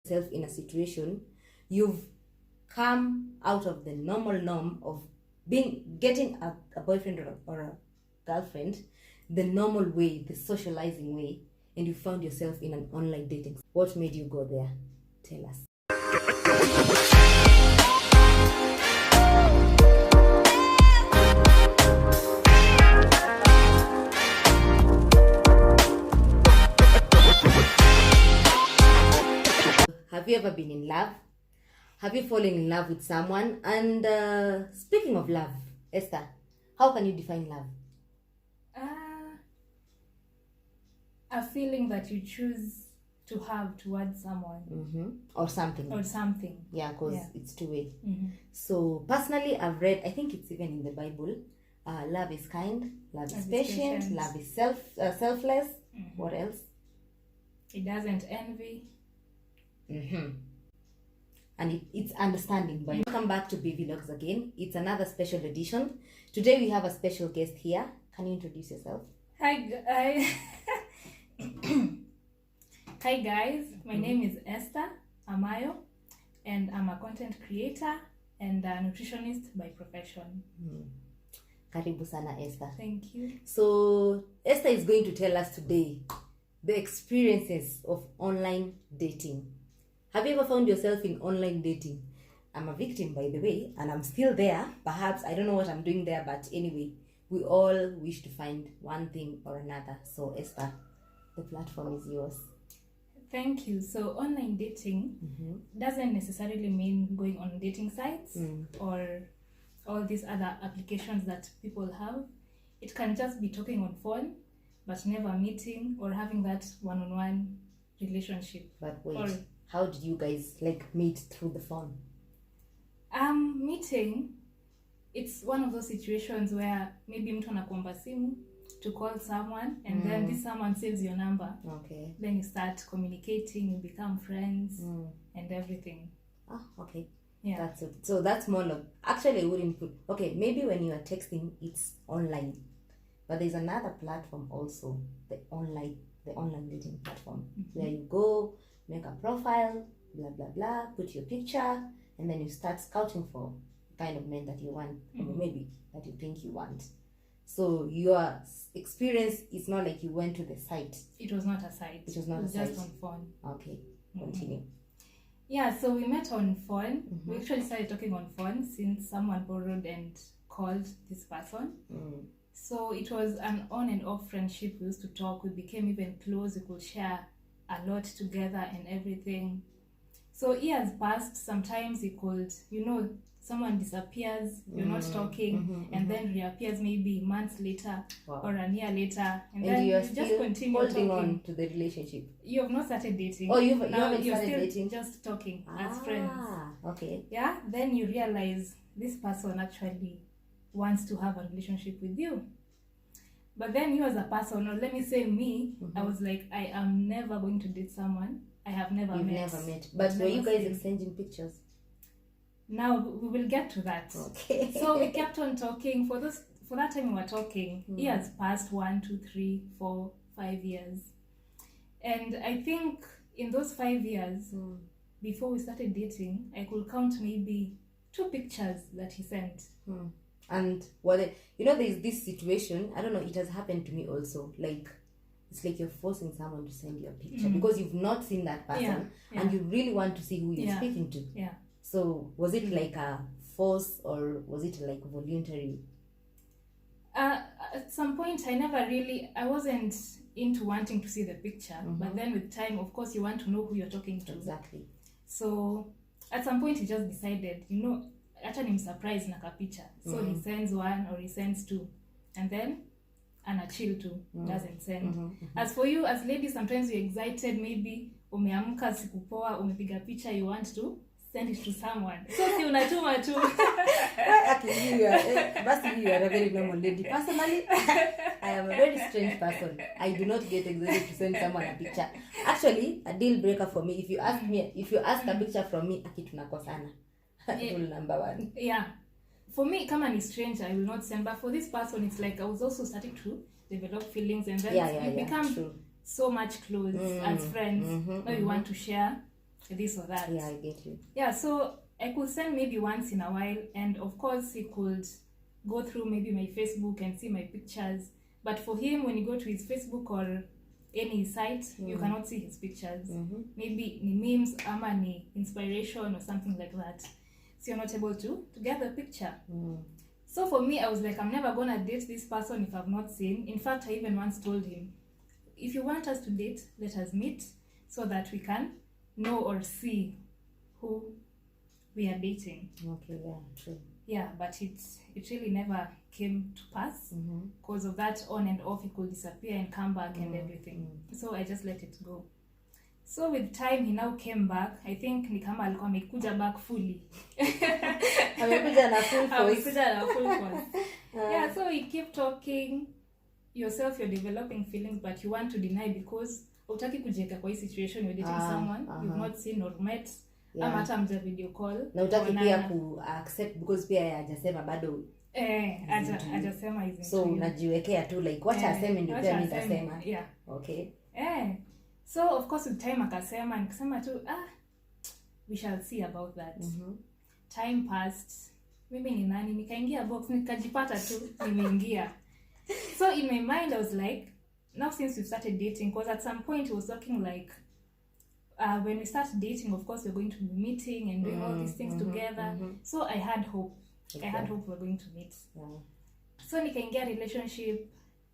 yourself in a situation, you've come out of the normal norm of getting a boyfriend or a girlfriend, the normal way, the socializing way, and you found yourself in an online dating. What made you go there? Tell us. Have you ever been in love? Have you fallen in love with someone? And speaking of love, Esther, how can you define love? A feeling that you choose to have towards someone. Mm-hmm. Or something. Yeah, because it's two-way. Mm-hmm. So personally, I've read, I think it's even in the Bible, love is kind, love is patient, love is selfless. Mm-hmm. What else? It doesn't envy. Mm-hmm. And it's understanding. But welcome back to Baby Logs again. It's another special edition. Today we have a special guest here. Can you introduce yourself? Hi guys, my name is Esther Amayo, and I'm a content creator and a nutritionist by profession. Karibu sana, Esther. Thank you. So Esther is going to tell us today the experiences of online dating. Have you ever found yourself in online dating? I'm a victim, by the way, and I'm still there. Perhaps I don't know what I'm doing there, but anyway, we all wish to find one thing or another. So Esther, the platform is yours. Thank you. So online dating doesn't necessarily mean going on dating sites or all these other applications that people have. It can just be talking on phone, but never meeting or having that one-on-one relationship. But wait, how did you guys meet through the phone? Meeting, it's one of those situations where maybe mtu anakuomba simu to call someone, and then this someone saves your number. Okay. Then you start communicating, you become friends and everything. Ah, okay. Yeah. That's it. So that's more like, actually I wouldn't put, okay, maybe when you are texting, it's online. But there's another platform also, the online dating platform, where you go, make a profile, blah, blah, blah, put your picture, and then you start scouting for the kind of men that you want, or maybe that you think you want. So your experience is not like you went to the site. It was not a site. It was not just site. on phone. Okay, continue. Yeah, so we met on phone. We actually started talking on phone since someone borrowed and called this person. So it was an on and off friendship. We used to talk. We became even close. We could share a lot together and everything. So years passed. Sometimes it could, someone disappears, you're not talking, and then reappears maybe months later or a year later, and then you're you still just continue holding talking on to the relationship. You have not started dating. Oh, you haven't you're started still dating? Just talking as friends. Okay. Yeah, then you realize this person actually wants to have a relationship with you. But then you as a person, or let me say me, I was like, I am never going to date someone I have never met. You've never met. But were you guys exchanging pictures? Now we will get to that. Okay. So we kept on talking. For that time we were talking. Years passed, 1, 2, 3, 4, 5 years. And I think in those 5 years, before we started dating, I could count maybe 2 pictures that he sent. And there's this situation, I don't know, it has happened to me also. It's like you're forcing someone to send you a picture because you've not seen that person and you really want to see who you're speaking to. Yeah. So was it like a force or was it like voluntary? At some point I wasn't into wanting to see the picture, but then with time, of course, you want to know who you're talking to. Exactly. So at some point he just decided, actually I'm surprised na kapicha. So he sends 1 or he sends 2, and then chill too, doesn't send. As for you as ladies, sometimes you're excited, maybe umeamka siku poa, umepiga picha, you want to send it to someone. So si unatuma tu. Actually, you are a very normal lady. Personally, I am a very strange person. I do not get excited to send someone a picture. Actually, a deal breaker for me. If you ask a picture from me, tunakosana. Rule number 1. Yeah. For me, kama ni strange, I will not send. But for this person, it's like I was also starting to develop feelings, and then you become so much close as friends. Now you want to share this or that. Yeah, I get you. Yeah, so I could send maybe once in a while, and of course he could go through maybe my Facebook and see my pictures. But for him, when you go to his Facebook or any site, you cannot see his pictures. Maybe ni memes ama ni inspiration or something like that. So you're not able to get the picture. So for me, I was like, I'm never gonna date this person if I've not seen. In fact, I even once told him, if you want us to date, let us meet so that we can know or see who we are dating. Okay, yeah, true. Yeah, but it really never came to pass because of that on and off. He could disappear and come back and everything. So I just let it go. So with time, he now came back. I think ni kama alikuwa amekuja back fully. Amekuja na full force. Amekuja na full force. Yeah, so we keep talking. Yourself, you're developing feelings, but you want to deny because utaki kujiweka kwa hii situation. You're dating someone you've not seen or met. Ama hata mja video call. Na utaki pia ku accept because pia hajasema bado. Hajasema hizi. So unajiwekea tu like wacha aseme ndio pia mimi nitasema. Yeah. Okay. So of course with time akasema, nikasema tu we shall see about that. Time passed. Mimi ni nani? Nikaingia box, nikajipata tu nimeingia. So in my mind I was like, now since we started dating, because at some point he was talking like, when we start dating, of course we're going to be meeting and doing all these things together. So I had hope. Okay. I had hope we're going to meet. So nikaingia relationship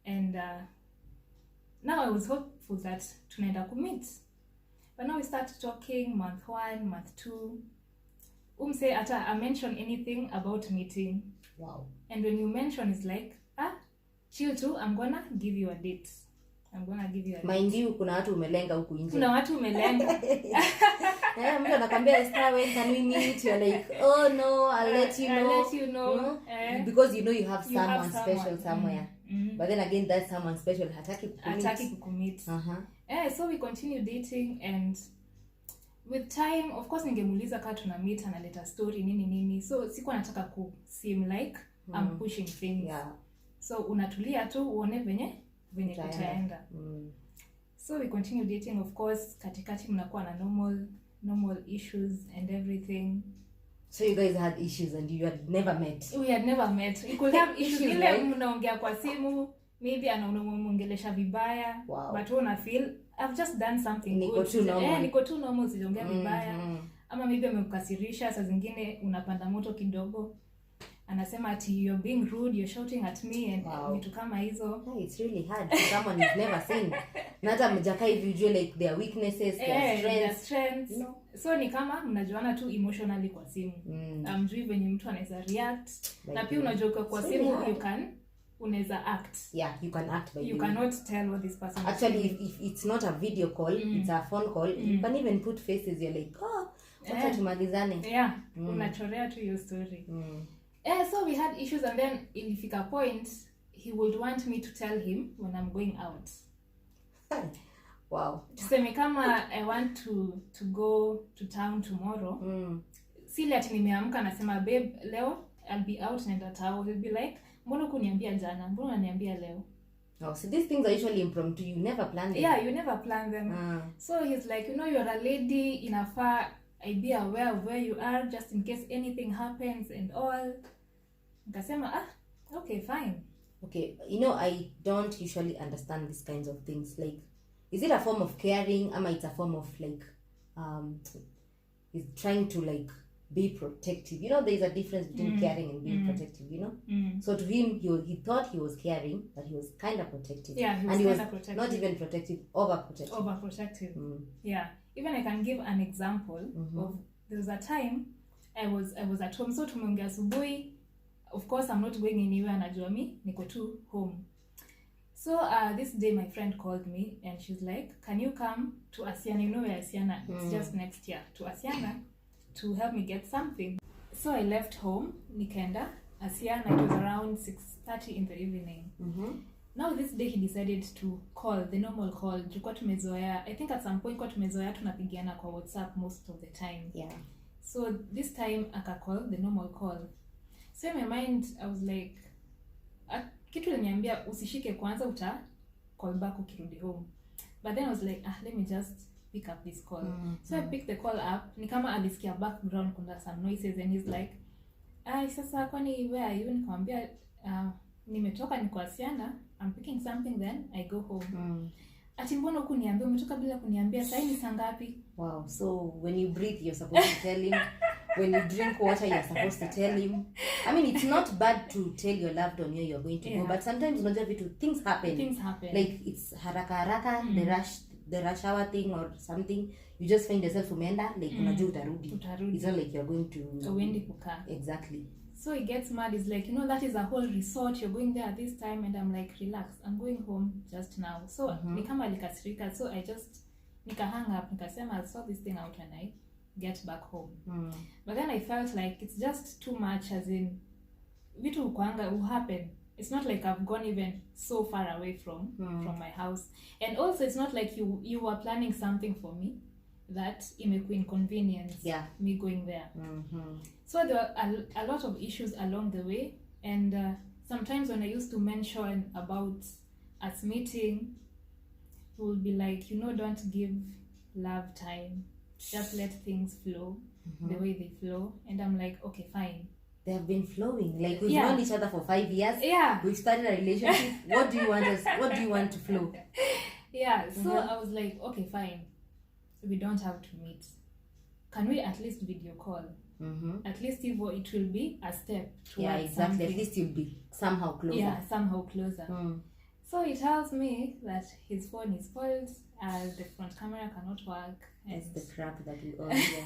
and now I was hopeful that tunaenda ku meet. But now we start talking month 1, month 2. Say ata I mention anything about meeting. Wow. And when you mention, it's like, chill too, I'm gonna give you a date. Mind you, kuna watu umelenga huku nje. Kuna watu umelenga. Mtu anakuambia Esther, when can we meet? You're like, oh no, I'll let you know. I'll let you know. Because you know you have someone special somewhere. But then again, that someone special hataki kukumit. So we continue dating, and with time, of course ningemuuliza kama tuna meet analeta story nini. So sikuwa nataka ku seem like I'm pushing things. Yeah. So unatulia tu uone venye kutaenda. So we continue dating, of course katikati mnakuwa na normal issues and everything. So you guys had issues and you had never met? We had never met. We could have issues ile mnaongea kwa simu, maybe anaongelesha vibaya. Wow. But una feel I've just done something niko good. Niko too normal, sijaongea vibaya. Ama maybe amekukasirisha, saa zingine unapanda moto kidogo. Anasema ati you're being rude, you're shouting at me and vitu kama hizo. It's really hard for someone you've never seen. Na hata mjaka hivi ujue like their weaknesses, their strengths. You know? So ni kama mnajuana tu emotionally kwa simu. Mjui venye mtu anaweza react. Like na pia unajua kwa simu unaweza act. Yeah, you can act by you cannot tell what this person actually if it's not a video call, it's a phone call, you can even put faces. You're like, wacha tumalizane. Yeah, unachorea tu your story. So we had issues, and then ilifika point he would want me to tell him when I'm going out. Wow. Tuseme kama I want to go to town tomorrow. Sile ati nimeamka nasema babe leo I'll be out naenda town. He'll be like, mbona kuniambia jana? Mbona unaniambia leo? Oh, so these things are usually impromptu. You never plan them. Yeah, you never plan them. So he's like, you're a lady, inafaa I be aware of where you are just in case anything happens and all. Nikasema, okay, fine. Okay, I don't usually understand these kinds of things. Like, is it a form of caring? Ama it's a form of like, is trying to like be protective. There's a difference between caring and being protective, So to him, he thought he was caring, but he was kind of protective. Yeah, he was kind of protective. Not even protective, overprotective. Overprotective. Yeah. Even I can give an example of, there was a time I was at home. So tumeongea asubuhi. Of course, I'm not going anywhere. Najua mi niko tu home. So this day my friend called me and she's like, can you come to Asiana? You know where Asiana? It's just next year. To Asiana to help me get something. So I left home. Nikaenda Asiana. It was around 6:30 in the evening. Now this day he decided to call, the normal call. Tulikuwa tumezoea. I think at some point kwa tumezoea tunapigiana kwa WhatsApp most of the time. Yeah. So this time aka call, the normal call. So in my mind I was like, kitu iliniambia usishike kwanza, uta call back ukirudi home. But then I was like, let me just pick up this call. So I picked the call up. Ni kama alisikia background kuna some noises and he's like, sasa kwani where are you? Nikamwambia nimetoka niko Asiana. I'm picking something then I go home. Ati mbona kuniambia umetoka bila kuniambia sasa ni saa ngapi? Wow. So when you breathe you're supposed to tell him. When you drink water you're supposed to tell him. I mean it's not bad to tell your loved one where you're going to go, but sometimes unajua vitu things happen. Like it's haraka the rush hour thing or something, you just find yourself umeenda like unajua utarudi. It's not like you're going to uendi kukaa. Exactly. So he gets mad. He's like, that is a whole resort. You're going there at this time. And I'm like, relax. I'm going home just now. So nikama alikasirika. So I just hang up. Nikasema I'll sort this thing out when I get back home. But then I felt like it's just too much, as in vitu kuanga will happen. It's not like I've gone even so far away from my house. And also it's not like you were planning something for me that imeku inconvenience me going there. So there were a lot of issues along the way, and sometimes when I used to mention about us meeting, he would be like, don't give love time, just let things flow the way they flow. And I'm like, okay, fine. They have been flowing. Like we've known each other for 5 years. We've started a relationship. What do you want to flow? So I was like, okay, fine. We don't have to meet. Can we at least video call? At least it will be a step towards exactly. something. At least you'll be somehow closer. Somehow closer. So he tells me that his phone is spoiled, the front camera cannot work. It's the crap that we all hear.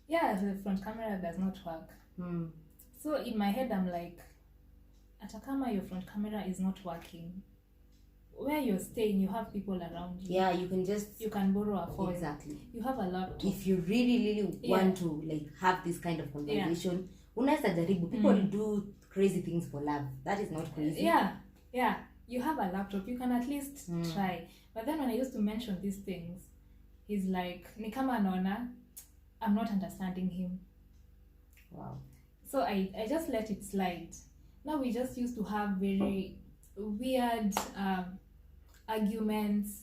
The front camera does not work. So in my head I'm like, atakama your front camera is not working, where you're staying you have people around you. You can borrow a phone. Exactly. You have a laptop. If you really want to like have this kind of conversation, unaweza jaribu. People do crazy things for love. That is not crazy. You have a laptop, you can at least try. But then when I used to mention these things, he's like, ni kama anaona I'm not understanding him. Wow. So I just let it slide. Now we just used to have very weird arguments,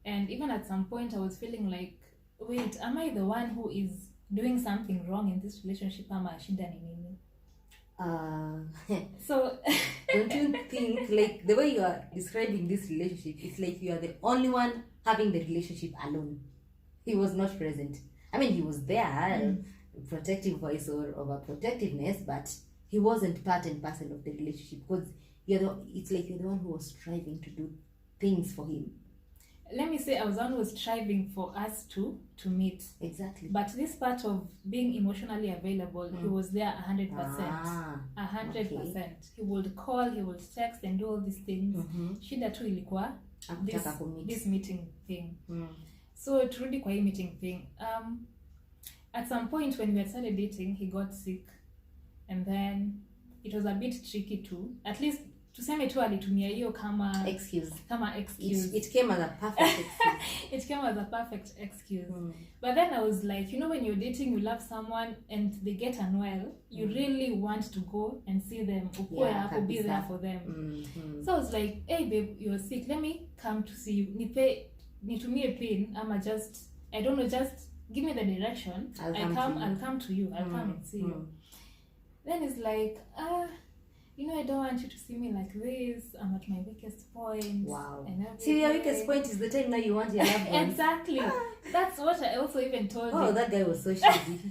and even at some point I was feeling like, wait, am I the one who is doing something wrong in this relationship? Ama shida ni nini? So don't you think like the way you are describing this relationship, it's like you are the only one having the relationship alone? He was not present. I mean, he was there, protective voice or overprotectiveness, but he wasn't part and parcel of the relationship, because it's like you're the one who was striving to do things for him. Let me say I was the one who was striving for us to meet. Exactly. But this part of being emotionally available, he was there 100%. 100%. Okay. He would call, he would text and do all these things. Shida tu ilikuwa this meeting thing. So turudi kwa hii meeting thing. At some point when we had started dating, he got sick, and then it was a bit tricky too. At least tuseme tu alitumia hiyo kama excuse. It came as a perfect excuse. It came as a perfect excuse. But then I was like, when you're dating, you love someone and they get unwell, you really want to go and see them, be there for them. So I was like, hey babe, you're sick, let me come to see you. Nitumie pin, ama just, I don't know, just give me the direction. I'll come to you. I'll come and see you. Then it's like, I don't want you to see me like this. I'm at my weakest point. Wow. See, your weakest point is the time now you want your loved ones. Exactly. That's what I also even told him. Oh, that guy was so shitty.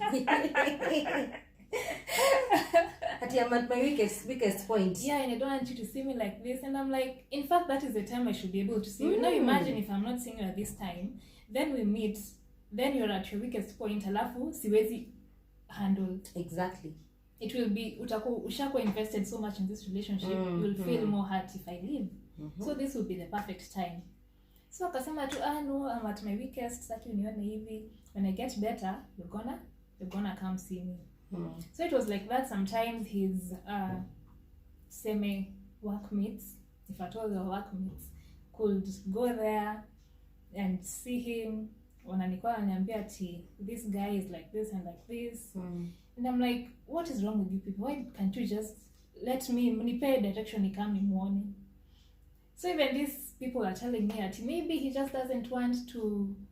I'm at my weakest point. Yeah, and I don't want you to see me like this. And I'm like, in fact, that is the time I should be able to see you. Now imagine if I'm not seeing you at this time, then we meet, then you're at your weakest point, alafu siwezi handle. Exactly. It will be, ushako invested so much in this relationship, you'll feel more hurt if I leave. So this will be the perfect time. So akasema tu, no, I'm at my weakest, saki unione hivi. When I get better, you're gonna come see me. So it was like that. Sometimes his workmates, if at all the workmates, could go there and see him. Wananikuwa wananiambia ati this guy is like this and like this. And I'm like, what is wrong with you people? Why can't you just let me nipe direction nikamni muone? So even this people are telling me that maybe he just doesn't want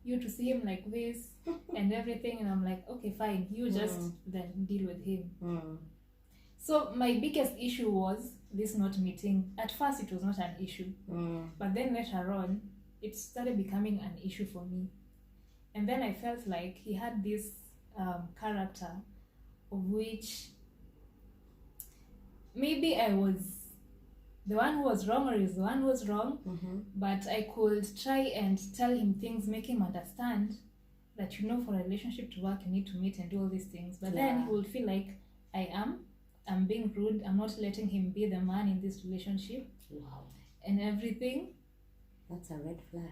you to see him like this and everything, and I'm like, okay, fine, you just then deal with him. So my biggest issue was this not meeting. At first it was not an issue, but then later on it started becoming an issue for me. And then I felt like he had this character of which maybe I was the one who was wrong, or is the one who was wrong, but I could try and tell him things, make him understand that, for a relationship to work, you need to meet and do all these things. But then he would feel like I'm being rude, I'm not letting him be the man in this relationship. Wow. And everything. That's a red flag.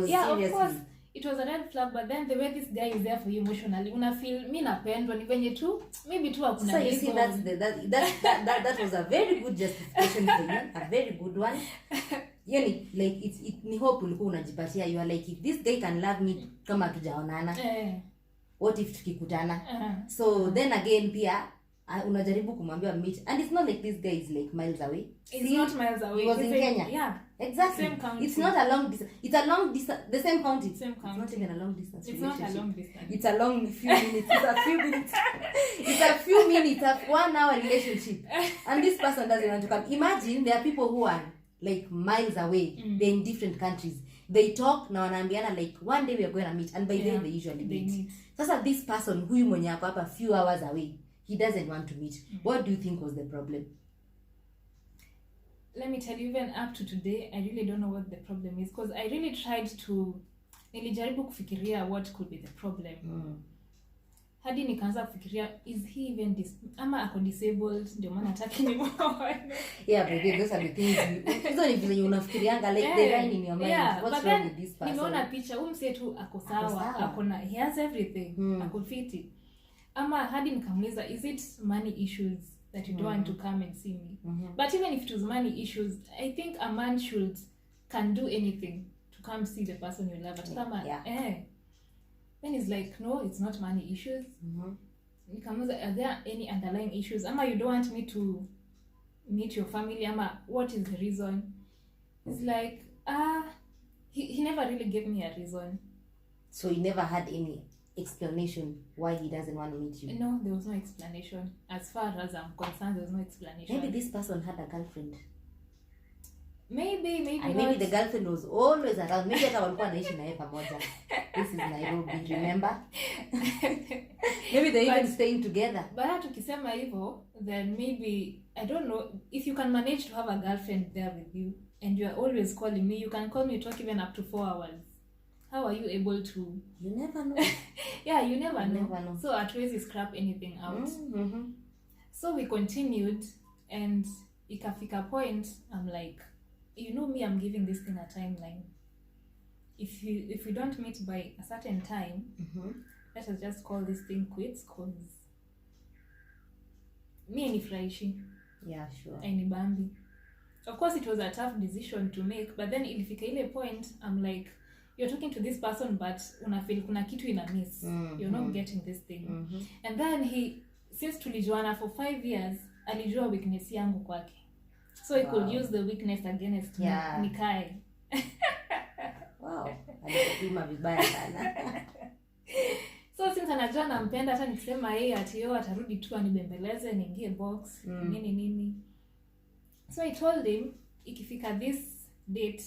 Yeah, seriously. Of course. It was a red flag, but then the way this guy is there for you emotionally, una feel mi napendwa ni venye tu maybe tu hakuna. So you see, that was a very good justification for you, a very good one. Yani, like it ni hope ulikuwa unajipatia. You are like, if this guy can love me kama tujaonana, what if tukikutana? So then again pia unajaribu kumwambia meet, and it's not like this guy is like miles away. It's not miles away. He was in Kenya. Yeah. Exactly. Same county. It's not a long distance. It's a long distance. The same county. Same county. It's not even a long distance. It's not a long distance. It's a long few minutes. It's a few minutes. It's a few minutes. A 1 hour relationship. And this person doesn't want to come. Imagine there are people who are like miles away. They're in different countries. They talk na wanaambiana like one day we are going to meet, and by then they usually meet. Sasa this person huyu mwenye ako hapa few hours away, he doesn't want to meet. What do you think was the problem? Let me tell you, even up to today, I really don't know what the problem is, because I really tried to nilijaribu kufikiria what could be the problem. Hadi nikaanza kufikiria, is he even ama ako disabled, ndio maana hataki nimuone. Yeah, but those are the things hizo ni vile unafikirianga like the line in your mind. Yeah, what's wrong with this person? Nimeona picha mse tu ako sawa, akona, he has everything, ako fit. Ama hadi nikamuuliza, is it money issues that you don't want to come and see me? But even if it was money issues, I think a man can do anything to come see the person you love. Then it's like, no, it's not money issues. Nikamuuliza, are there any underlying issues? Ama you don't want me to meet your family? Ama what is the reason? It's like, he never really gave me a reason. So he never had any explanation why he doesn't want to meet you? No, there was no explanation. As far as I'm concerned, there was no explanation. Maybe this person had a girlfriend. Maybe and maybe the girlfriend was always around. Maybe hata walikuwa naishi naye pamoja. This is Nairobi, remember? Maybe they even staying together. But hata tukisema hivyo, then maybe, I don't know, if you can manage to have a girlfriend there with you and you are always calling me, you can call me, talk even up to 4 hours. How are you able to? You never know. Yeah, you never know. So at least you scrap anything out. So we continued, and ikafika point, I'm like, me, I'm giving this thing a timeline. If we don't meet by a certain time, let us just call this thing quits, cause me nifurahishi. Yeah, sure. Ainibambi. Of course, it was a tough decision to make, but then ilifika ile point, I'm like, you're talking to this person, but unafeel kuna kitu ina miss. You're not getting this thing. And then since tulijuana for 5 years, alijua weakness yangu kwake. So he could use the weakness against me. Nikae. Wow. Alikupima vibaya sana. So since anajua nampenda, hata nikisema yeye ati atarudi tu anibembeleze niingie box, nini. So I told him, ikifika this date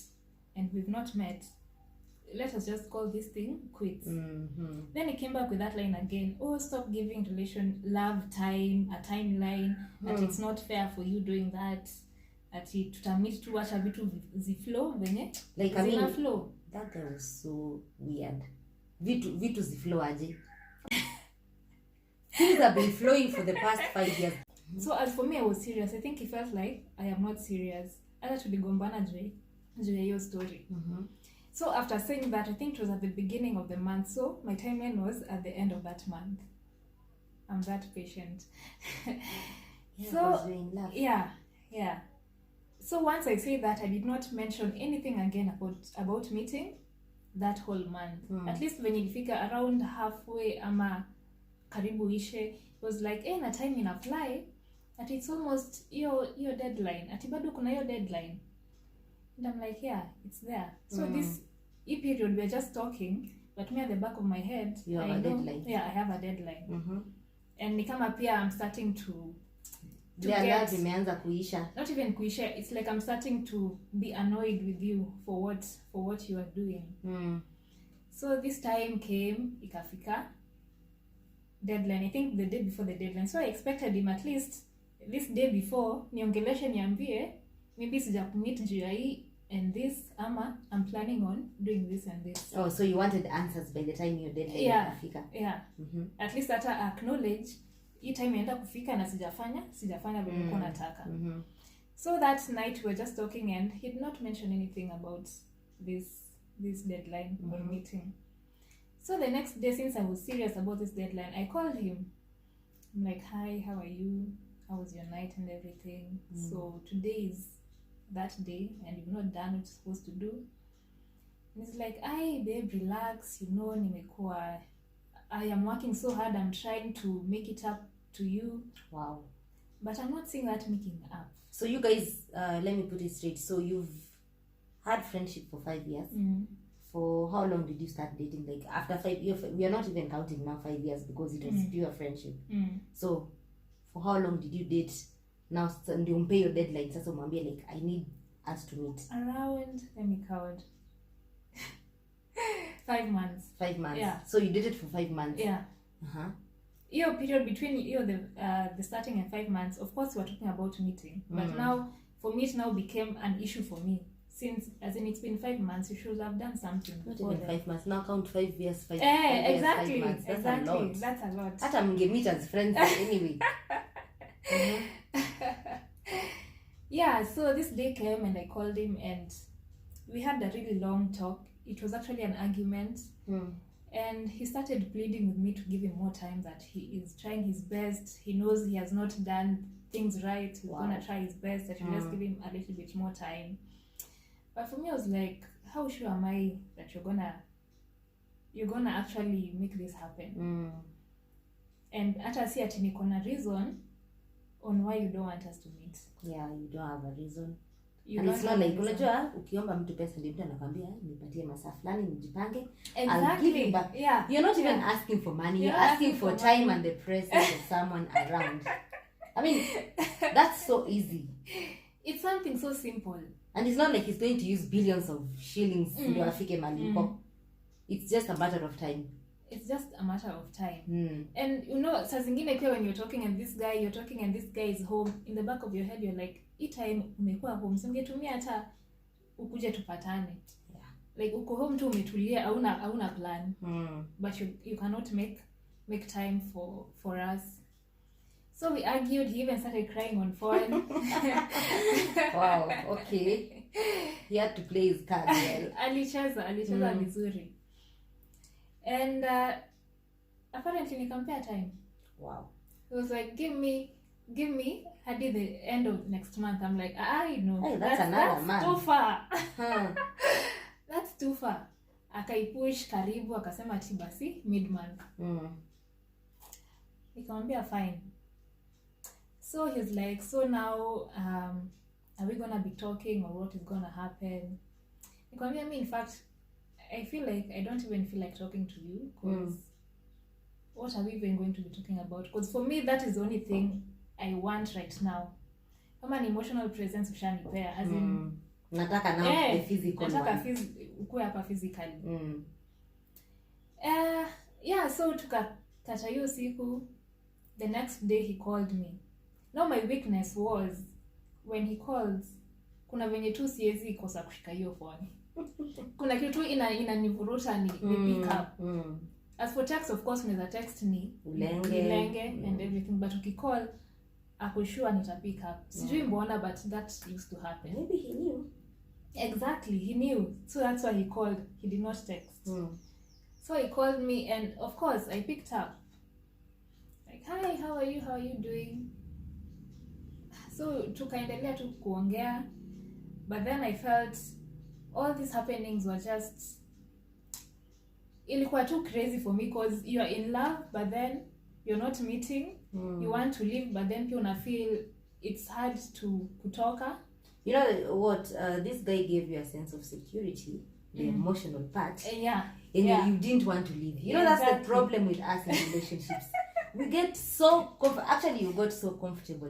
and we've not met, let us just call this thing quits. Then he came back with that line again. Oh, stop giving love time, a timeline, that it's not fair for you doing that. Ati tutamit tu wacha vitu ziflow venye. Like, I mean, flow. That guy was so weird. Vitu ziflow aje. Things have been flowing for the past 5 years. So as for me, I was serious. I think he felt like I am not serious. Hata tuligombana juu ya hiyo story. So after saying that, I think it was at the beginning of the month. So my timeline was at the end of that month. I'm that patient. So in love. Yeah. So once I say that, I did not mention anything again about meeting that whole month. At least when ilifika around halfway ama karibu ishe, it was like, na time ina fly. At it's almost your deadline. Ati bado kuna your deadline. And I'm like, yeah, it's there. So this period we're just talking, but me at the back of my head, You have I a know, deadline. yeah, I have a deadline. Mm-hmm. And nikama pia I'm starting to Love imeanza kuisha. Not even kuisha, it's like I'm starting to be annoyed with you for what you are doing. So this time came, ikafika deadline, I think the day before the deadline. So I expected him at least this day before niongeleshe niambie maybe sija commit juu ya hii and this, ama I'm planning on doing this and this. Oh, so you wanted answers by the time your deadline ikafika. Yeah. At least hata acknowledge hii time inaenda kufika na sijafanya vile nilikuwa nataka. So that night we were just talking and he did not mention anything about this deadline or meeting. So the next day, since I was serious about this deadline, I called him. I'm like, hi, how are you? How was your night and everything? So today is that day and you've not done what you're supposed to do. And he's like, "Ay, babe, relax. You know, nimekuwa, I am working so hard. I'm trying to make it up to you." Wow. But I'm not seeing that making up. So you guys, let me put it straight. So you've had friendship for 5 years. For how long did you start dating? Like after 5 years, we are not even counting now 5 years because it was pure friendship. So for how long did you date? Now ndio mpe your deadline. Sasa umwambie like I need us to meet. Around, let me count. 5 months. 5 months. Yeah. So you did it for 5 months. Yeah. Your period between the starting and 5 months, of course we're talking about meeting. But now for me it now became an issue for me. Since as in it's been 5 months, you should have done something. Not even 5 months. Now count 5 years, 5 exactly, years, 5 months. That's exactly. a lot. That's a lot. Hata mngemeet as friends anyway. Yeah, so this day came and I called him and we had a really long talk. It was actually an argument. And he started pleading with me to give him more time, that he is trying his best. He knows he has not done things right. He's gonna try his best. I should just give him a little bit more time. But for me, I was like, how sure am I that you're gonna actually make this happen? And hata si ati niko na reason on why you don't want us to meet. Yeah, you don't have a reason. And it's not like unajua ukiomba mtu pesa ndio mtu anakuambia nipatie masaa fulani nijipange. Exactly. I'll give you back. Yeah. You're not even asking for money. You're asking for time and the presence of someone around. I mean, that's so easy. It's something so simple. And it's not like he's going to use billions of shillings ndio afike malipo. It's just a matter of time. It's just a matter of time. And you know, saa zingine pia when you're talking and this guy is home, in the back of your head you're like, hii time umekuwa home, so ungetumia hata ukuje tupatane. Yeah. Like uko home tu umetulia, hauna plan. But you cannot make time for us. So we argued. He even started crying on phone. Wow, okay. He had to play his cards well. alicheza vizuri. And apparently nikampea time. Wow. He was like, give me hadi the end of next month. I'm like, I know. Hey, that's another month. Too far. That's too far. Akaipush karibu, akasema ati basi mid-month. Nikamwambia fine. So he's like, so now are we gonna be talking or what is gonna happen? Nikamwambia me, in fact, I feel like I don't even feel like talking to you because what are we even going to be talking about? Because for me that is the only thing I want right now. Kama an emotional presence ushanipea, as in nataka now the physical one. Ukue hapa physically. Yeah, so tukakata hiyo siku. The next day he called me. Now my weakness was when he calls, kuna venye tu siwezi kosa kushika hiyo phone. Kuna kitu inanivuruta ni pick up. As for text, of course unaweza text ni ulenge and everything, but ukicall ako sure nita pick up. Sijui mbona, but that used to happen. Maybe he knew. Exactly, he knew. So that's why he called. He did not text. So he called me and of course I picked up. Like, hi, how are you doing? So tukaendelea tu kuongea, but then I felt all these happenings were just, ilikuwa too crazy for me because you are in love but then you're not meeting. You want to leave but then pia una feel it's hard to kutoka. You know what? This guy gave you a sense of security, the emotional part. Yeah. And Yeah. you didn't want to leave. You know, that's the problem with us in relationships. We get so actually you got so comfortable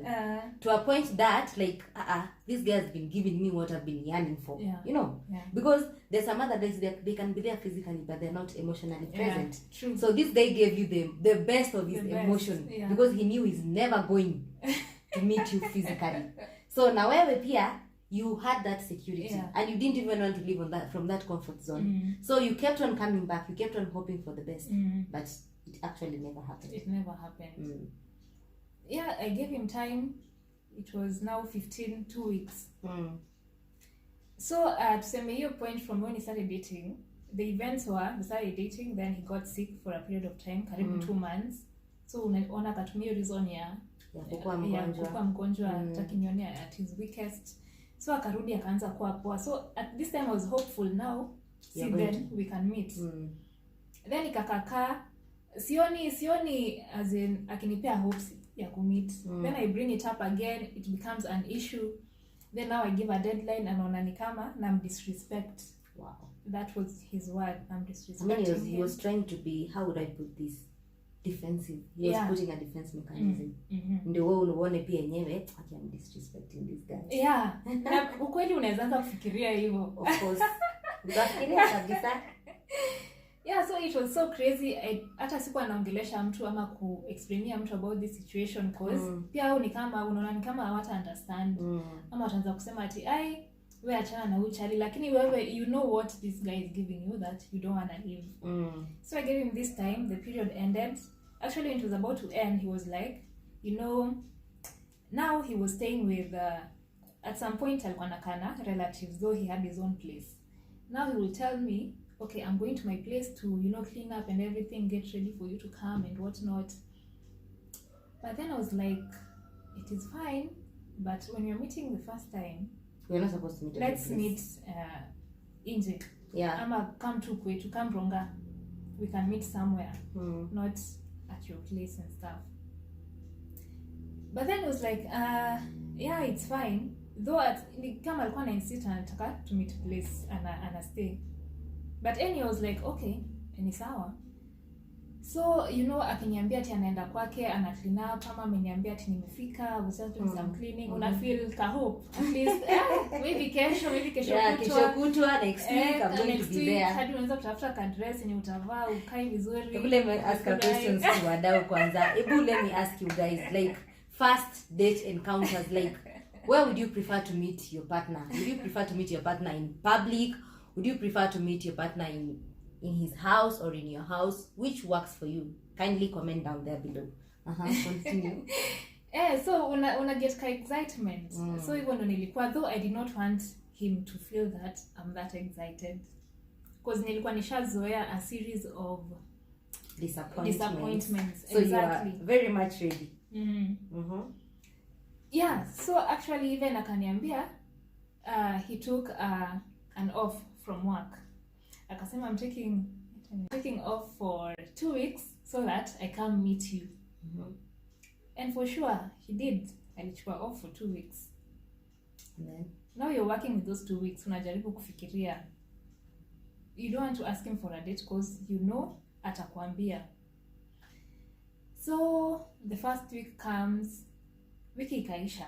to a point that like this guy has been giving me what I've been yearning for. Yeah. You know, because there's some other guys that they can be there physically but they're not emotionally present. True. So this guy gave you the best of his emotion because he knew he's never going to meet you physically. So now wewe pia you had that security and you didn't even want to live on that from that comfort zone. So you kept on coming back, you kept on hoping for the best, but it actually never happened. It never happened. Yeah, I gave him time. It was now 2 weeks. So at hiyo point from when he started dating, the events were they started dating, then he got sick for a period of time, karibu 2 months. So unaona akatumia reason ya kuwa mgonjwa atakinyonia at his weakest. So akarudi akaanza kuwa poa. So at this time I was hopeful now. See then we can meet. Then ikakaka sioni as in akinipea hopes ya kumeet. Then I bring it up again, it becomes an issue. Then now I give a deadline and anaona ni kama nam disrespect. Wow. That was his word, nam disrespecting. I mean he was trying to be, how would I put this, defensive. He was putting a defense mechanism. Ndio wewe uone pia yenyewe I'm disrespecting this guy. Yeah. Na ukweli unaweza kufikiria hivyo. Of course. Unafikiria kabisa. Yeah, so it was so crazy. Hata sikuwa naongelesha mtu ama kuexplainia mtu about this situation cause pia au ni kama unaona ni kama hawata understand. Ama wataanza kusema ati wewe achana na huyu chali, lakini wewe you know what this guy is giving you that you don't want to live. So I gave him this time, the period ended. Actually when it was about to end, he was like, you know, now he was staying with at some point alikuwa nakana relatives, though he had his own place. Now he will tell me, okay, I'm going to my place to, you know, clean up and everything, get ready for you to come and whatnot. But then I was like, it is fine, but when you're meeting the first time, we're not supposed to meet. Let's meet inje. Yeah. Ama come to kwetu, come Ronga. We can meet somewhere, not at your place and stuff. But then it was like, yeah, it's fine. Though kama alikuwa na insist anataka to meet place and stay. But anyway, I was like, okay, ni sawa. So, you know, akiniambia ati anaenda kwake, ana clean up, ama ameniambia ati nimefika, was just doing some cleaning, una feel ka hope. At least, maybe kesho kutwa, next week, I'm going to be there. Hadi unaweza kutafuta ka dress yenye utavaa, ukai vizuri. Let me ask a questions to wadau kwanza. Let me ask you guys, like, first date encounters, like, where would you prefer to meet your partner? Would you prefer to meet your partner in public? Would you prefer to meet your partner in his house or in your house? Which works for you? Kindly comment down there below. Continue. So una get ka excitement. So hivyo ndo nilikuwa, though I did not want him to feel that I'm that excited. Because nilikuwa nishazoea a series of disappointments. So exactly. You are very much ready. Yeah, so actually even akaniambia he took an off from work. Akasema I'm taking off for 2 weeks so that I can meet you. And for sure he did. Alichukua off for 2 weeks. Now you're working with those 2 weeks, unajaribu kufikiria. You don't want to ask him for a date because you know atakwambia. So the first week comes, wiki ikaisha.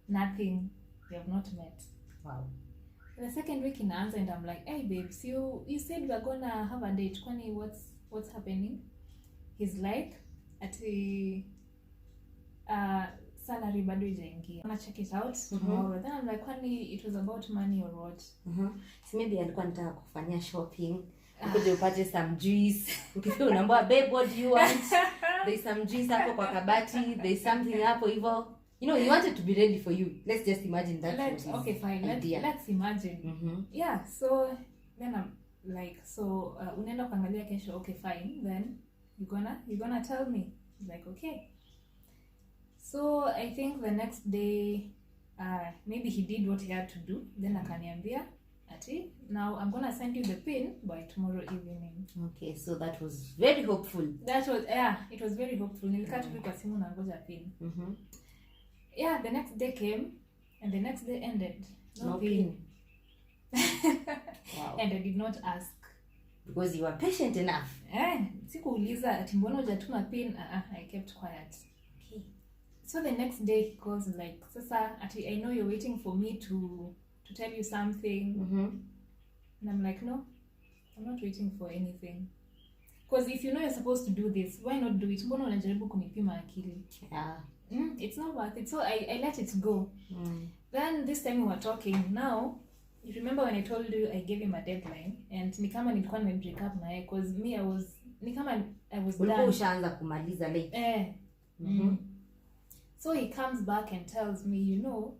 Nothing. We have not met. Wow. The second week inaanza and I'm like, hey babes, you said we're gonna have a date. Kwani what's happening? He's like, ati salary bado ijaingia. I'm gonna check it out tomorrow. Then I'm like, kwani it was about money or what? So maybe alikuwa anataka kufanya shopping. Ukuje upate some juice. Ukifika unaambia, babe, what do you want? There's some juice hapo kwa kabati. There's something hapo hivyo. You know, he wanted to be ready for you. Let's just imagine that. Okay, fine. Let's imagine. Yeah, so then I'm like, so unaenda kuangalia kesho. Okay, fine. Then you're gonna tell me. He's like, okay. So I think the next day, maybe he did what he had to do. Then akaniambia, ati, now I'm gonna send you the pin by tomorrow evening. Okay, so that was very hopeful. That was, yeah, it was very hopeful. Nilikaa tu kwa simu na ngoja pin. Yeah, the next day came and the next day ended. No pain. Wow. And I did not ask. Because you were patient enough. Sikuuliza ati mbona hujatuma pin. I kept quiet. Okay. So the next day he calls like, sasa ati I know you're waiting for me to tell you something. And I'm like, no, I'm not waiting for anything. Because if you know you're supposed to do this, why not do it? Mbona unajaribu kunipima akili? Yeah. It's not worth it. So I let it go. Then this time we were talking. Now, you remember when I told you I gave him a deadline, and ni kama nilikuwa nime break up naye, because me I was done. Ushaanza kumaliza late. So he comes back and tells me, you know,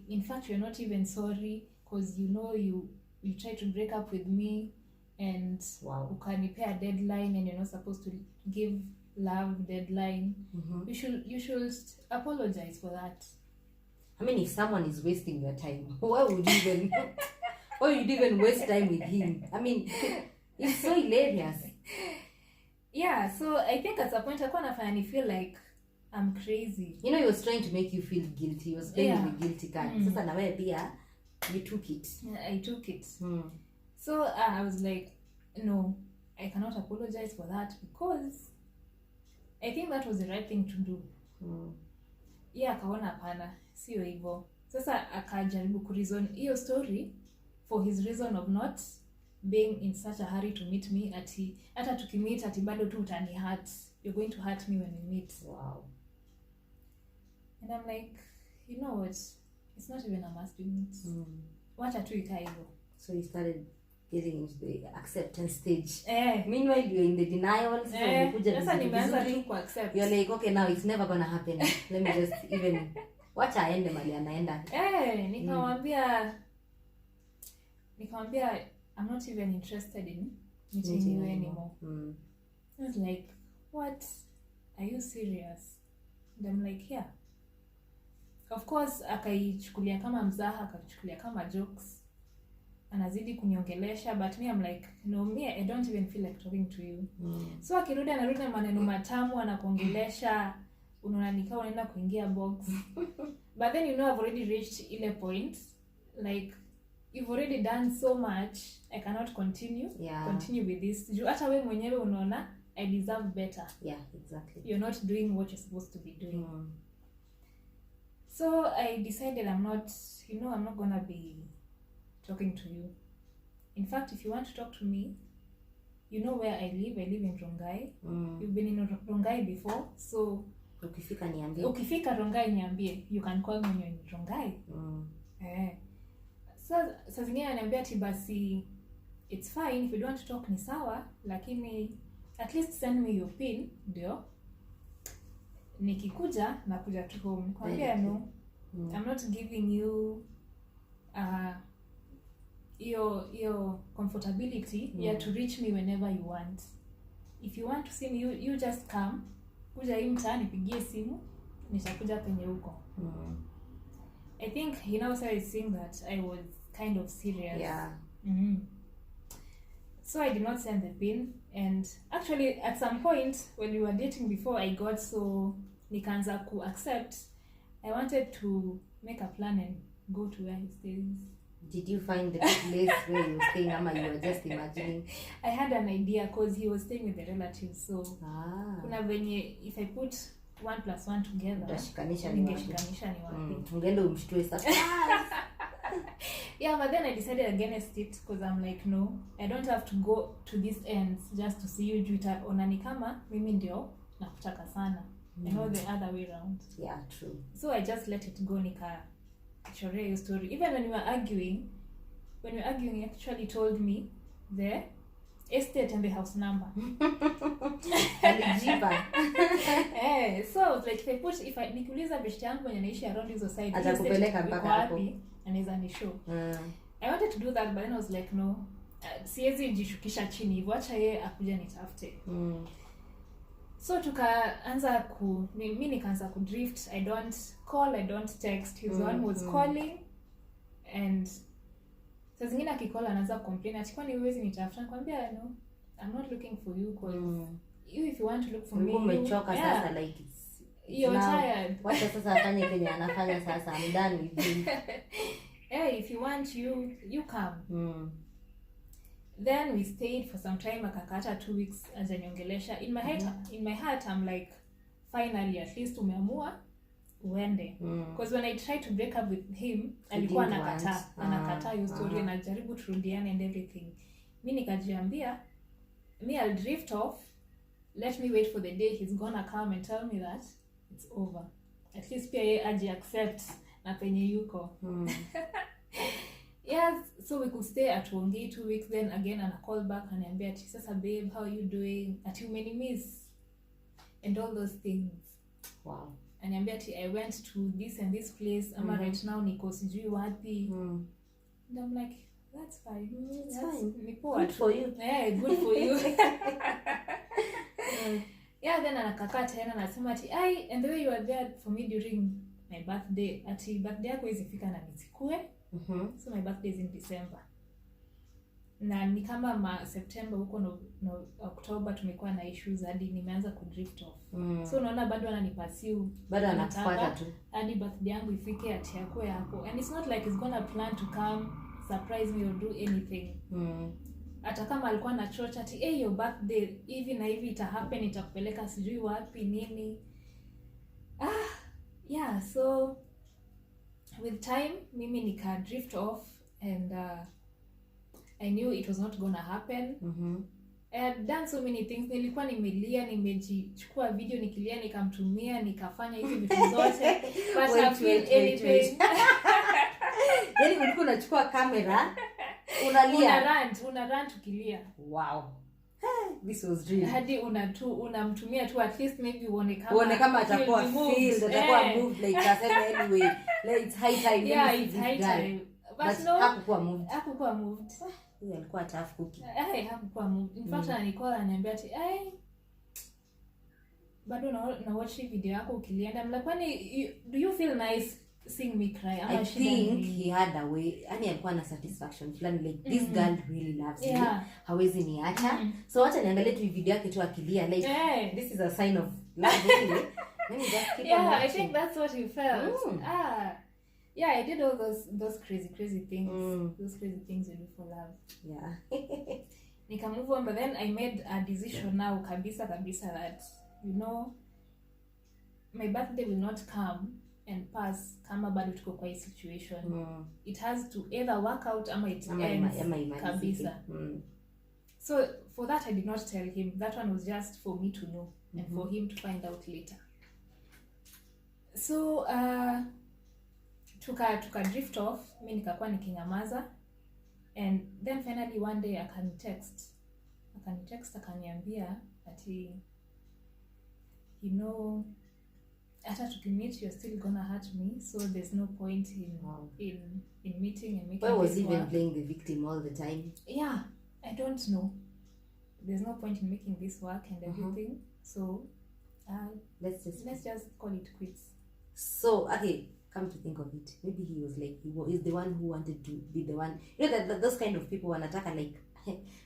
in fact you're not even sorry, because you know you tried to break up with me, and ukanipea a deadline, and you're not supposed to give love deadline. You should apologize for that. I mean, if someone is wasting your time, why would you even waste time with him? I mean, it's so hilarious. Yeah, so I think at a point I feel like I'm crazy. You know, he was trying to make you feel guilty. He was playing with the guilty card. Sasa na wewe pia, you took it. I took it. So I was like, no, I cannot apologize for that, because I think that was the right thing to do. Yeah, akaona hapana, sio hivyo. Sasa akajaribu kureason hiyo story for his reason of not being in such a hurry to meet me, ati hata tukimit ati bado tu utani hurt. You're going to hurt me when we meet. Wow. And I'm like, you know what? It's not even a must be meet. Wacha tu ikae hivyo. So you started getting into the acceptance stage. Meanwhile, you're in the denial. Sasa nimeanza tu ku accept. You're like, okay, now it's never gonna happen. Let me just even wacha aende mali anaenda. Nikamwambia I'm not even interested in meeting you anymore. I was like, what? Are you serious? And I'm like, yeah. Of course, akaichukulia kama mzaha, akaichukulia kama jokes. Anazidi kuniongelesha, but me I'm like, no, me I don't even feel like talking to you. So akirudi anarudi na maneno matamu, anakuongelesha, unaona nikao unaenda kuingia box. But then you know I've already reached ile point, like you've already done so much, I cannot continue with this. Juu hata wewe mwenyewe unaona I deserve better. Yeah, exactly. You're not doing what you're supposed to be doing. So I decided I'm not gonna be talking to you. In fact, if you want to talk to me, you know where I live. I live in Rongai. You've been in Rongai before, so ukifika Rongai niambie. You can call me when you're in Rongai. So zingine ananiambia ati basi it's fine if you don't want to talk, ni sawa, lakini at least send me your pin ndio nikikuja nakuja tu home. Kwambia no, I'm not giving you your comfortability to reach me whenever you want. If you want to see me, you just come. Kuja hii mtaani nipigie simu, nitakuja penye huko. I think he now started seeing that I was kind of serious. Yeah. So I did not send the pin, and actually at some point when we were dating before I got so nikaanza ku accept, I wanted to make a plan and go to where he stays. Did you find the place where you were staying, ama you were just imagining? I had an idea because he was staying with the relatives, so kuna venye if I put 1 + 1 together, utashikanisha ni wapi. Ungende umshtue surprise. Yeah, but then I decided against it because I'm like, no, I don't have to go to these ends just to see you. Juita onani kama mimi ndio nakutaka sana. I know the other way around. Yeah, true. So I just let it go. Nika chorea your story. Even when we were arguing, he actually told me the estate and the house number. Alijiba. So like if I nikuuliza beshte yangu mwenye anaishi around hizo side, atakupeleka mpaka hapo. Anaweza ni show. I wanted to do that, but then I was like, no, siwezi jishukisha chini hivyo, acha yeye akuja nitafute. So tukaanza mimi nikaanza ku drift. I don't call, I don't text. His one was calling, and saa zingine akicall anaanza complain ati kwani huwezi nitafuta. Nakwambia no, I'm not looking for you, because you if you want to look for me, umechoka sasa, like You're tired. Wacha sasa afanye kenye anafanya sasa. I'm done with him. Hey, if you want, you come. Then we stayed for some time. Akakata 2 weeks ajaniongelesha. In my heart I'm like, finally at least umeamua uende. Because when I tried to break up with him, alikuwa anakataa hiyo story na jaribu turudiane and everything. Mimi nikajiambia, I'll drift off. Let me wait for the day he's gonna come and tell me that it's over. At least pia yeye aje accept na penye yuko. Yes, so we could stay at Wongei 2 weeks. Then again ana call back ananiambia ati sasa babe, how are you doing? Ati umenimiss and all those things. Wow. Ananiambia ati I went to this and this place. Ama right now niko sijui wapi. And I'm like, that's fine. It's fine. Good for you. Yeah, good for you. Yeah, then anakakaa tena anasema ati and the way you were there for me during my birthday, ati birthday yako izifika na nisikue. So my birthday is in December. Na ni kama September huko no October tumekuwa na issues hadi nimeanza ku drift off. So unaona bado ananipursue. Bado anakufuata tu. Hadi birthday yangu ifike ati yako hapo. And it's not like he's gonna plan to come surprise me or do anything. Hata kama alikuwa na chocha ati your birthday hivi na hivi ita happen, itakupeleka sijui wapi nini. Yeah, so with time mimi nika drift off and I knew it was not gonna happen. I had done so many things. Nilikuwa nimelia, nimejichukua video nikilia, nikamtumia, nikafanya hizi vitu zote. But wait. Yaani ulikuwa unachukua kamera unalia, una rant ukilia. Wow. This was dream. Hadi unamtumia tu at least maybe uone kama atakuwa feel, atakuwa moved like that anyway. Like it's high time. Yeah, it's high time. But no, hakukuwa moved. Huyo alikuwa tough cookie. Hakukuwa moved. In fact Nicole ananiambia ati bado na watch video yako ukilienda. I'm like, do you feel nice seeing me cry? I think he had a way. Ani alikuwa na satisfaction fulani like this girl really loves me. Hawezi niacha. So acha niangalie tu video yake tu akilia like this is a sign of love. Let me just keep on watching. I think that's what he felt. Yeah, I did all those crazy things. Those crazy things you do for love. Yeah. Nika move on, but then I made a decision now kabisa that my birthday will not come and pass kama bado tuko kwa hii situation. It has to either work out ama it ends kabisa. So for that I did not tell him. That one was just for me to know and for him to find out later. So tuka drift off. Mimi nikakuwa nikinyamaza, and then finally one day akanitext akaniambia ati hata tukimit you're still gonna hurt me, so there's no point in meeting and making. Why was he even playing the victim all the time? Yeah, I don't know. There's no point in making this work and everything. So let's just call it quits. So okay, come to think of it, maybe he was like, he is the one who wanted to be the one. That those kind of people wanataka like,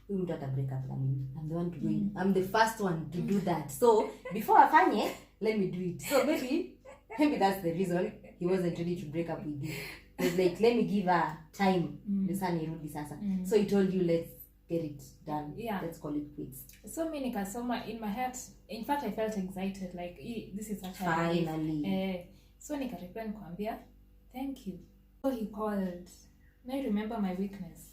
we mtu ata break up na mimi, I'm the one to do it. I'm the first one to do that. So before afanye, let me do it. So maybe that's the reason he wasn't ready to break up with you. It's like, let me give her time. Bisa nirudi sasa. So he told you, let's get it done. Yeah. Let's call it quits. So many nikasoma in my heart. In fact, I felt excited. Like, this is actually finally. So nikareply nikamwambia, thank you. So he called. Now you remember my weakness.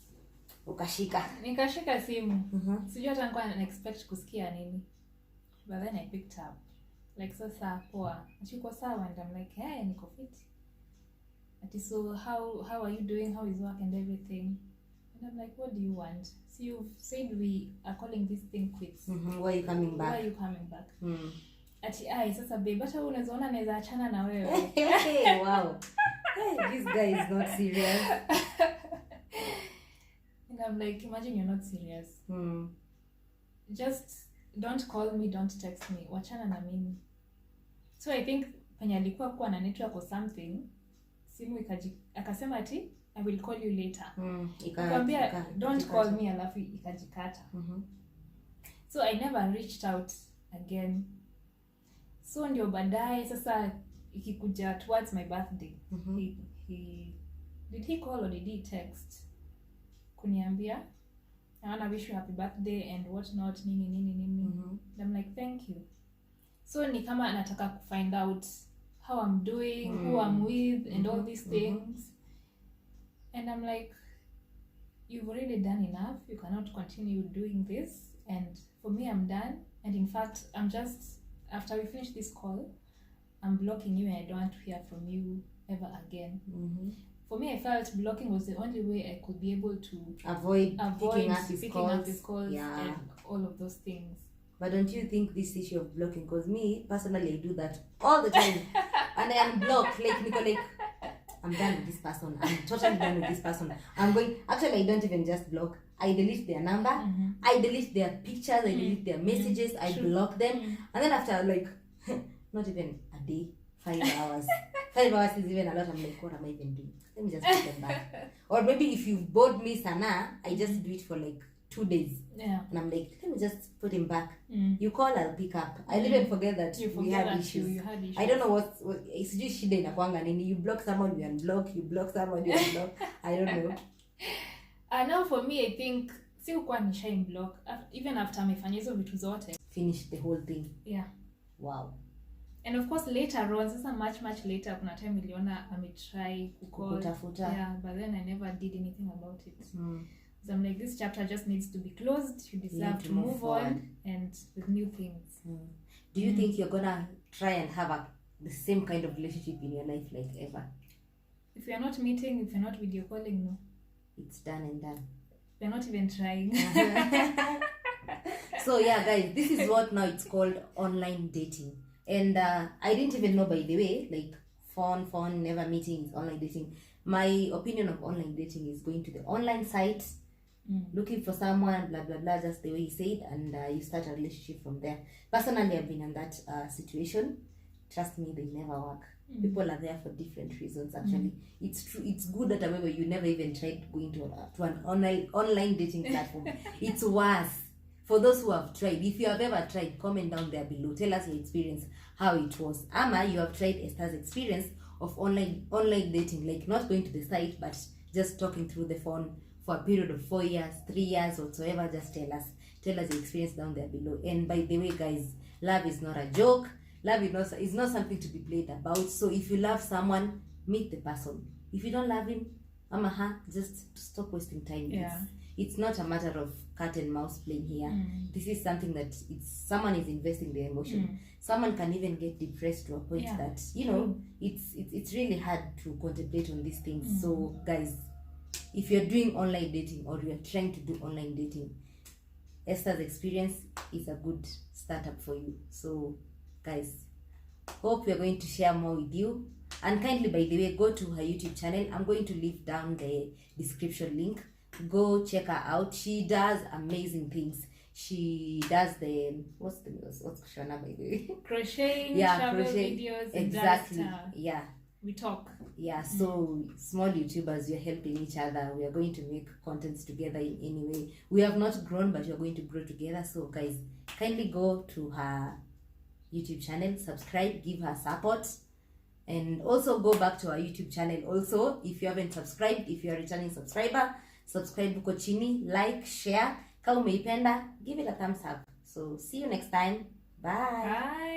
Nikashika simu. Sijui hata nilikuwa na expect kusikia nini. But then I picked up. Like, so sawa poa. Niko sawa, and I'm like, hey, niko fit. Ati, so how are you doing? How is work and everything? And I'm like, what do you want? So you said we are calling this thing quits. Why are you coming back? Ati, sasa babe, hata unaweza ona naweza achana na wewe. Wow. Hey, this guy is not serious. And I'm like, imagine you're not serious. Just don't call me, don't text me. Wachana na mimi. So I think penye alikuwa kuwa na network or something, simu akasema ati, I will call you later. Nikamwambia, don't call me, alafu ikajikata. So I never reached out again. So ndio baadaye sasa ikikuja towards my birthday, did he call or did he text kuniambia I wanna wish you happy birthday and what not nini. I'm like, thank you. So ni kama anataka ku find out how I'm doing, who I'm with, and all these things. And I'm like, you've already done enough. You cannot continue doing this. And for me, I'm done. And in fact, I'm just, after we finish this call, I'm blocking you and I don't want to hear from you ever again. For me, I felt blocking was the only way I could be able to avoid picking up his calls and all of those things. But don't you think this issue of blocking, because me personally I do that all the time and I unblock, like I'm done with this person, I'm totally done with this person, I'm going, actually I don't even just block, I delete their number, I delete their pictures, I delete their messages, I block them, and then after like not even a day, 5 hours 5 hours is even a lot. I'm like, what am I even doing? Let me just put them back. Or maybe if you've bored me sana, I just do it for like 2 days. Yeah. And I'm like, let me just put him back. You call, I'll pick up. I'll even forget that we had issues. You had issues. I don't know what it's just shida inakwanga nini. You block someone, you unblock. You block someone, you unblock. I don't know. Now for me, I think sikuwa nisha block even after amefanya hizo vitu zote. Finish the whole thing. Yeah. Wow. And of course later on, sasa much later, kuna time niliona ametry kucall. Yeah, but then I never did anything about it. So I'm like, this chapter just needs to be closed. You deserve to move on and with new things. Do you think you're gonna try and have the same kind of relationship in your life like ever? If you're not meeting, if you're not video calling, no. It's done and done. We're not even trying. So yeah, guys, this is what now it's called online dating. And I didn't even know, by the way, like phone, never meeting is online dating. My opinion of online dating is going to the online site, looking for someone, blah, blah, blah, just the way he said, and you start a relationship from there. Personally, I've been in that situation. Trust me, they never work. People are there for different reasons, actually. It's true. It's good that however you never even tried going to an online dating platform. It's worse. For those who have tried, if you have ever tried, comment down there below. Tell us your experience, how it was. Ama, you have tried Esther's experience of online dating, like not going to the site, but just talking through the phone for a period of 4 years, 3 years, whatsoever. Just tell us your experience down there below. And by the way, guys, love is not a joke. Love is not something to be played about. So if you love someone, meet the person. If you don't love him, just stop wasting time. Yeah. It's not a matter of cat and mouse playing here. This is something that someone is investing their emotion. Someone can even get depressed to a point that, you know, it's really hard to contemplate on these things. So guys, if you're doing online dating or you're trying to do online dating, Esther's experience is a good startup for you. So guys, hope we're going to share more with you. And kindly, by the way, go to her YouTube channel. I'm going to leave down the description link. Go check her out. She does amazing things. She does the what's Shona, by the way? Crocheting, travel videos, exactly. And we talk. Yeah, so small YouTubers, we're helping each other. We are going to make contents together in any way. We have not grown, but we are going to grow together. So guys, kindly go to her YouTube channel, subscribe, give her support, and also go back to our YouTube channel. Also, if you haven't subscribed, if you're a returning subscriber, subscribe huko chini, like, share. Kama umeipenda, give it a thumbs up. So see you next time. Bye.